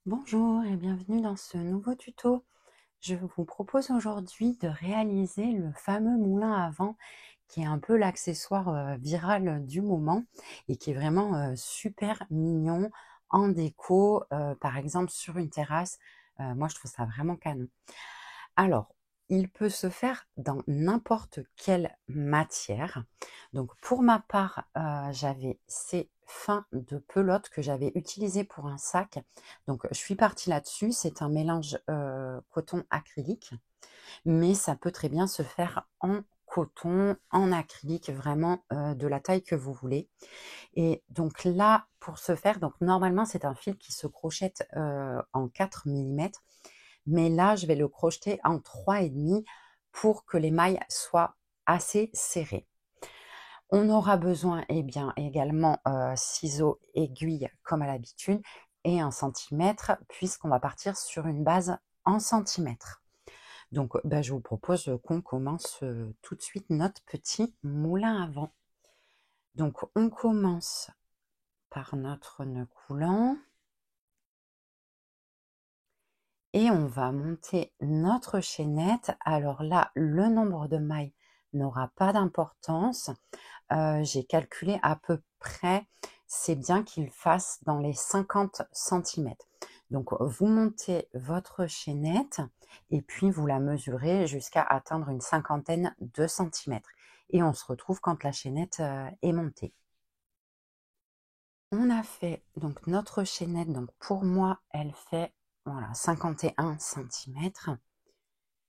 Bonjour et bienvenue dans ce nouveau tuto. Je vous propose aujourd'hui de réaliser le fameux moulin à vent qui est un peu l'accessoire viral du moment et qui est vraiment super mignon en déco, par exemple sur une terrasse. Moi, je trouve ça vraiment canon. Alors, il peut se faire dans n'importe quelle matière. Donc, pour ma part, j'avais ces fins de pelote que j'avais utilisées pour un sac. Donc, je suis partie là-dessus. C'est un mélange coton acrylique, mais ça peut très bien se faire en coton, en acrylique, vraiment de la taille que vous voulez. Et donc là, pour ce faire, donc normalement, c'est un fil qui se crochette en 4 millimètres. Mais là, je vais le crocheter en 3,5 pour que les mailles soient assez serrées. On aura besoin également ciseaux, aiguilles comme à l'habitude et 1 centimètre puisqu'on va partir sur une base en centimètres. Donc je vous propose qu'on commence tout de suite notre petit moulin à vent. Donc on commence par notre nœud coulant. Et on va monter notre chaînette. Alors là, le nombre de mailles n'aura pas d'importance. J'ai calculé à peu près, c'est bien qu'il fasse dans les 50 centimètres. Donc vous montez votre chaînette et puis vous la mesurez jusqu'à atteindre une cinquantaine de centimètres. Et on se retrouve quand la chaînette est montée. On a fait donc notre chaînette, donc pour moi elle fait voilà, 51 centimètres.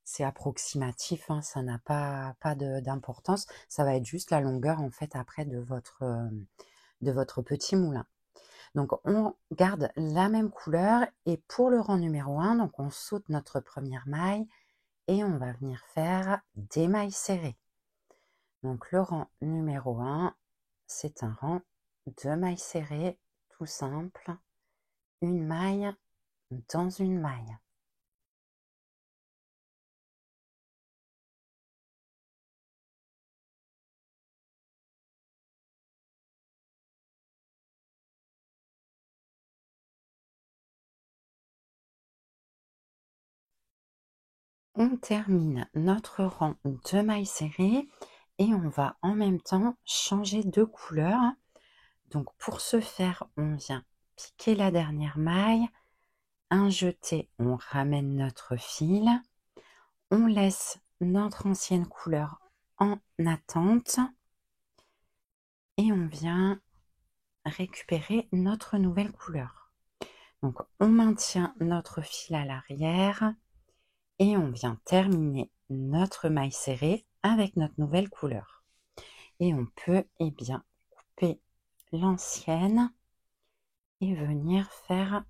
C'est approximatif, hein, ça n'a pas d'importance. Ça va être juste la longueur en fait après de votre petit moulin. Donc on garde la même couleur et pour le rang numéro 1, donc on saute notre première maille et on va venir faire des mailles serrées. Donc le rang numéro 1, c'est un rang de mailles serrées, tout simple. Une maille dans une maille. On termine notre rang de mailles serrées et on va en même temps changer de couleur. Donc pour ce faire, on vient piquer la dernière maille, un jeté, on ramène notre fil, on laisse notre ancienne couleur en attente et on vient récupérer notre nouvelle couleur. Donc on maintient notre fil à l'arrière et on vient terminer notre maille serrée avec notre nouvelle couleur. Et on peut couper l'ancienne et venir faire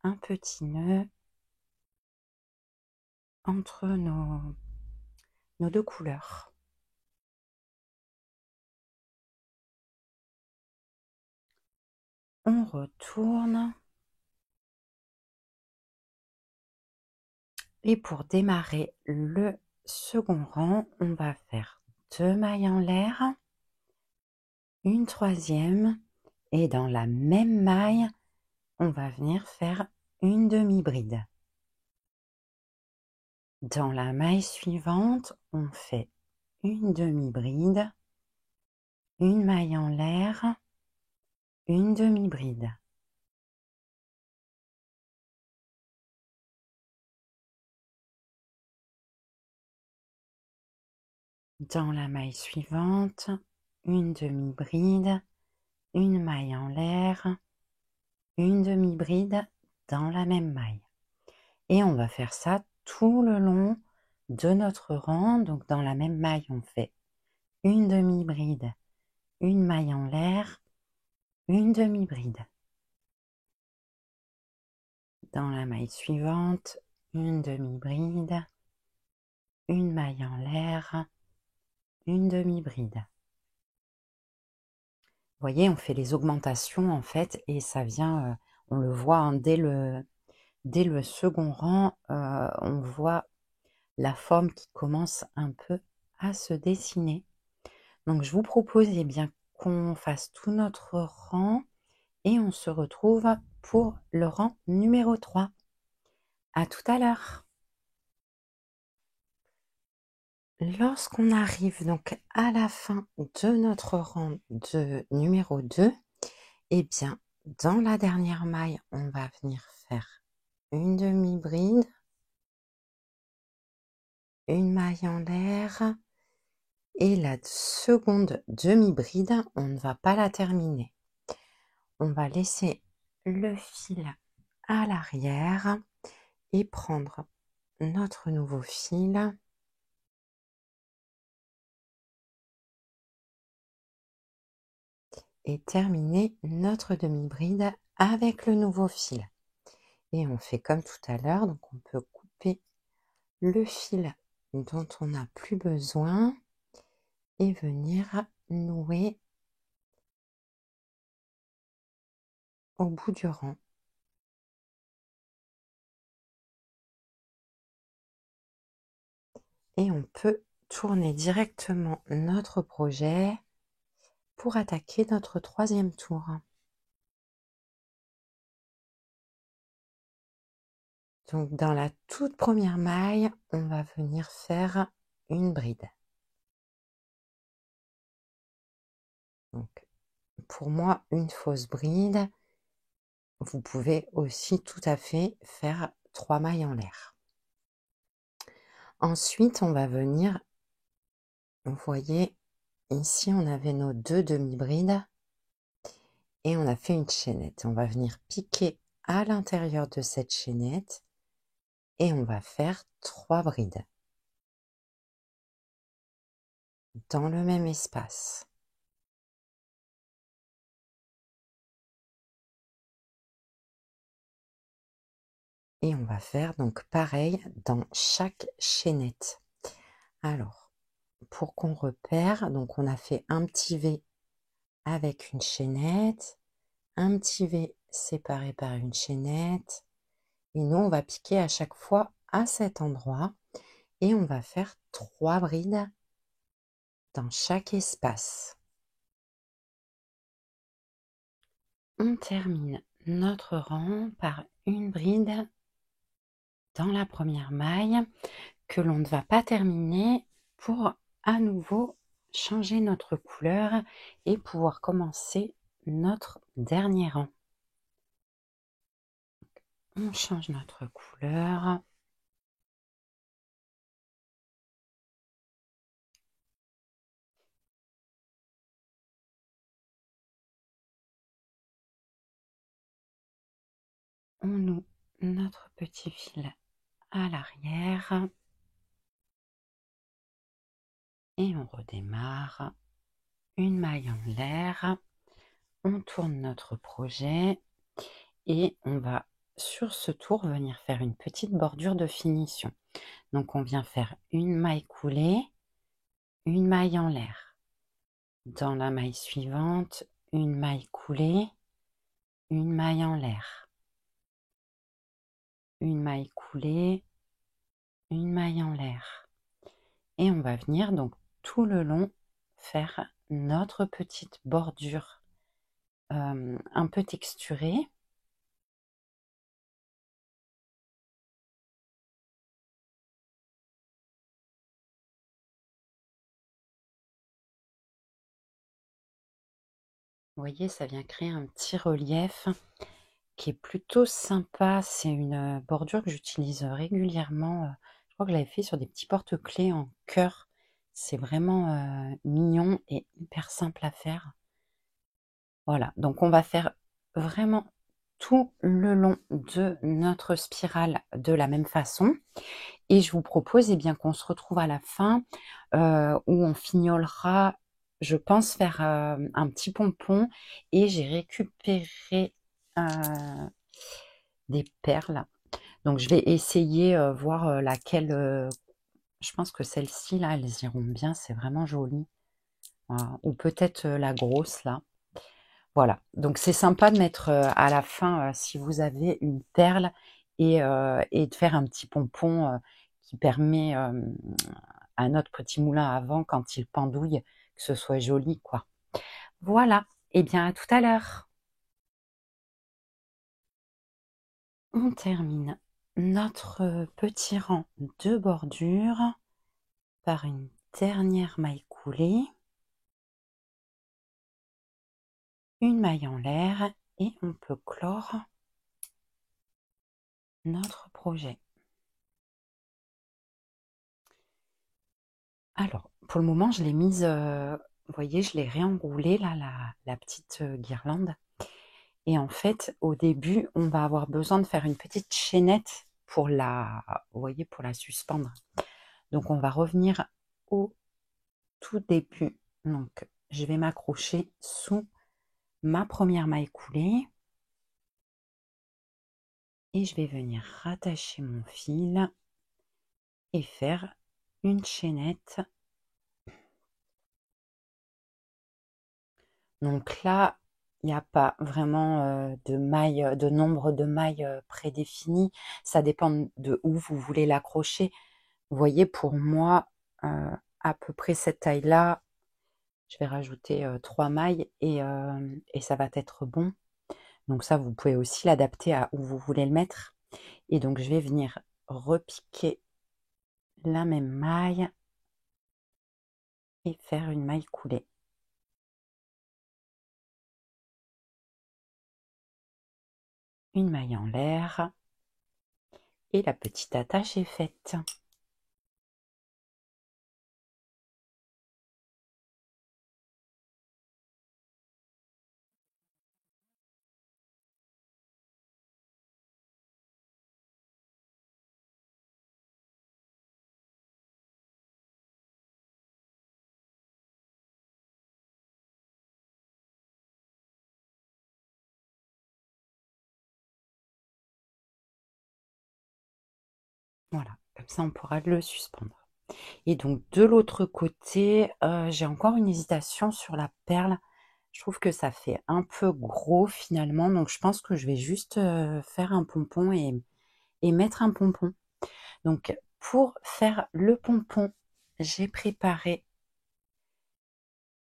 un petit nœud entre nos deux couleurs. On retourne. Et pour démarrer le second rang, on va faire 2 mailles en l'air, une troisième, et dans la même maille, on va venir faire une demi-bride. Dans la maille suivante, on fait une demi-bride, une maille en l'air, une demi-bride. Dans la maille suivante, une demi-bride, une maille en l'air, une demi-bride dans la même maille. Et on va faire ça tout le long de notre rang. Donc dans la même maille, on fait une demi-bride, une maille en l'air, une demi-bride. Dans la maille suivante, une demi-bride, une maille en l'air, une demi-bride. Vous voyez, on fait les augmentations en fait et ça vient, on le voit hein, dès le second rang, on voit la forme qui commence un peu à se dessiner. Donc je vous propose qu'on fasse tout notre rang et on se retrouve pour le rang numéro 3. À tout à l'heure. Lorsqu'on arrive donc à la fin de notre rang de numéro 2, eh bien, dans la dernière maille, on va venir faire une demi-bride, une maille en l'air, et la seconde demi-bride, on ne va pas la terminer. On va laisser le fil à l'arrière et prendre notre nouveau fil et terminer notre demi-bride avec le nouveau fil. Et on fait comme tout à l'heure, donc on peut couper le fil dont on n'a plus besoin et venir nouer au bout du rang. Et on peut tourner directement notre projet pour attaquer notre troisième tour. Donc dans la toute première maille, on va venir faire une bride. Donc pour moi, une fausse bride. Vous pouvez aussi tout à fait faire 3 mailles en l'air. Ensuite, on va venir, vous voyez, ici on avait nos 2 demi-brides et on a fait une chaînette. On va venir piquer à l'intérieur de cette chaînette et on va faire 3 brides dans le même espace. Et on va faire donc pareil dans chaque chaînette. Alors, pour qu'on repère, donc on a fait un petit V avec une chaînette, un petit V séparé par une chaînette, et nous on va piquer à chaque fois à cet endroit et on va faire 3 brides dans chaque espace. On termine notre rang par une bride dans la première maille que l'on ne va pas terminer pour à nouveau changer notre couleur et pouvoir commencer notre dernier rang. On change notre couleur. On noue notre petit fil à l'arrière et on redémarre une maille en l'air. On tourne notre projet et on va sur ce tour venir faire une petite bordure de finition. Donc on vient faire une maille coulée, une maille en l'air. Dans la maille suivante, une maille coulée, une maille en l'air. Une maille coulée, une maille en l'air. Et on va venir donc tout le long faire notre petite bordure un peu texturée. Vous voyez, ça vient créer un petit relief qui est plutôt sympa. C'est une bordure que j'utilise régulièrement. Je crois que je l'avais fait sur des petits porte-clés en cœur. C'est vraiment mignon et hyper simple à faire. Voilà, donc on va faire vraiment tout le long de notre spirale de la même façon. Et je vous propose bien qu'on se retrouve à la fin où on fignolera, je pense, faire un petit pompon. Et j'ai récupéré des perles. Donc je vais essayer, voir laquelle, je pense que celles-ci là, elles iront bien, c'est vraiment joli. Voilà. Ou peut-être la grosse là. Voilà, donc c'est sympa de mettre à la fin, si vous avez une perle et de faire un petit pompon qui permet à notre petit moulin à vent, quand il pendouille, que ce soit joli, quoi. Voilà, et bien à tout à l'heure. On termine notre petit rang de bordure par une dernière maille coulée, une maille en l'air et on peut clore notre projet. Alors, pour le moment, je l'ai mise, vous voyez, je l'ai réenroulée là, la petite guirlande. Et en fait, au début, on va avoir besoin de faire une petite chaînette pour vous voyez, pour la suspendre. Donc, on va revenir au tout début. Donc, je vais m'accrocher sous ma première maille coulée et je vais venir rattacher mon fil et faire une chaînette. Donc là, il n'y a pas vraiment de nombre de mailles prédéfinies. Ça dépend de où vous voulez l'accrocher. Vous voyez, pour moi, à peu près cette taille-là, je vais rajouter 3 mailles et ça va être bon. Donc ça, vous pouvez aussi l'adapter à où vous voulez le mettre. Et donc, je vais venir repiquer la même maille et faire une maille coulée. Une maille en l'air et la petite attache est faite. Voilà, comme ça on pourra le suspendre. Et donc de l'autre côté, j'ai encore une hésitation sur la perle. Je trouve que ça fait un peu gros finalement, donc je pense que je vais juste faire un pompon et mettre un pompon. Donc pour faire le pompon, j'ai préparé,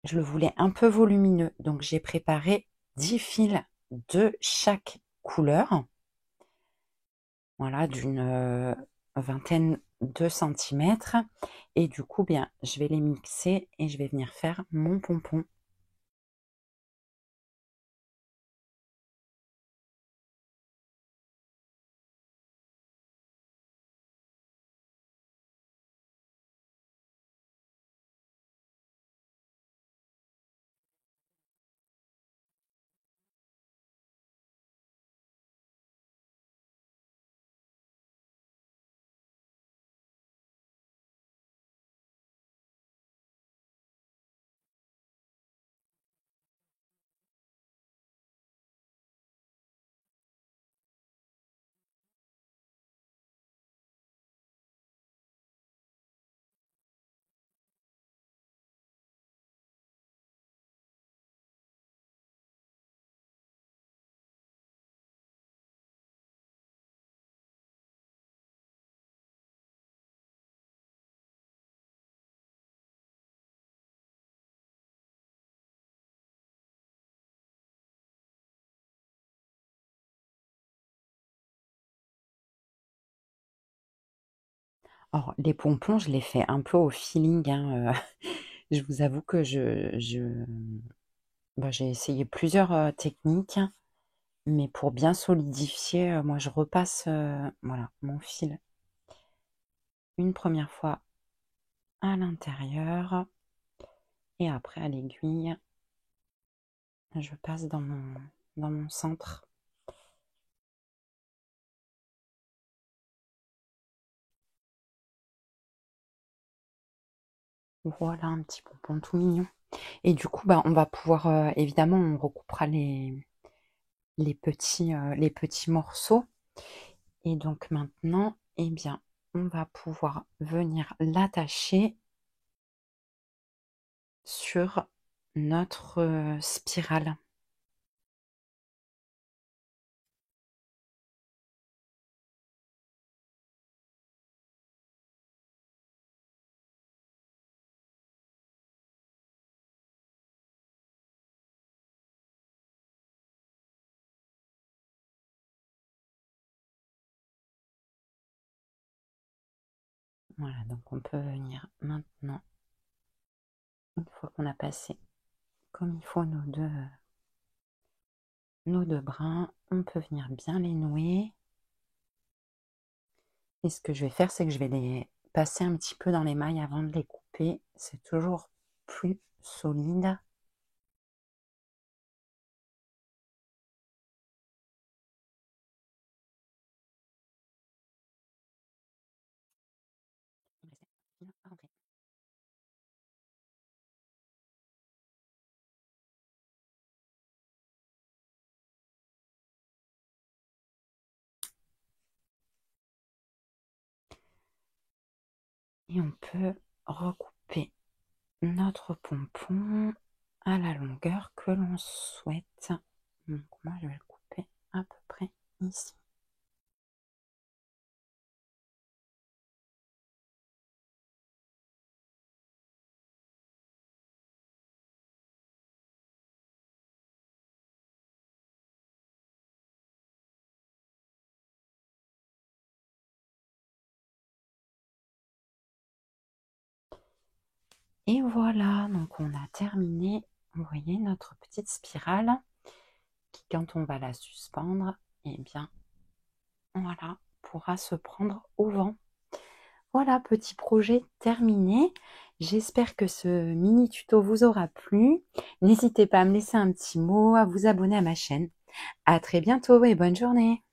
je le voulais un peu volumineux, donc j'ai préparé 10 fils de chaque couleur. Voilà, d'une vingtaine de centimètres. Et du coup, bien, je vais les mixer et je vais venir faire mon pompon. Alors, les pompons, je les fais un peu au feeling, hein, je vous avoue que j'ai essayé plusieurs techniques, mais pour bien solidifier, moi je repasse voilà, mon fil une première fois à l'intérieur et après à l'aiguille, je passe dans mon centre. Voilà un petit pompon tout mignon. Et du coup, bah, on va pouvoir, évidemment, on recoupera les petits morceaux. Et donc maintenant, eh bien, on va pouvoir venir l'attacher sur notre spirale. Voilà, donc on peut venir maintenant, une fois qu'on a passé comme il faut nos deux brins, on peut venir bien les nouer. Et ce que je vais faire, c'est que je vais les passer un petit peu dans les mailles avant de les couper. C'est toujours plus solide. Et on peut recouper notre pompon à la longueur que l'on souhaite. Donc moi, je vais le couper à peu près ici. Et voilà, donc on a terminé, vous voyez, notre petite spirale qui, quand on va la suspendre, eh bien, voilà, pourra se prendre au vent. Voilà, petit projet terminé. J'espère que ce mini tuto vous aura plu. N'hésitez pas à me laisser un petit mot, à vous abonner à ma chaîne. À très bientôt et bonne journée.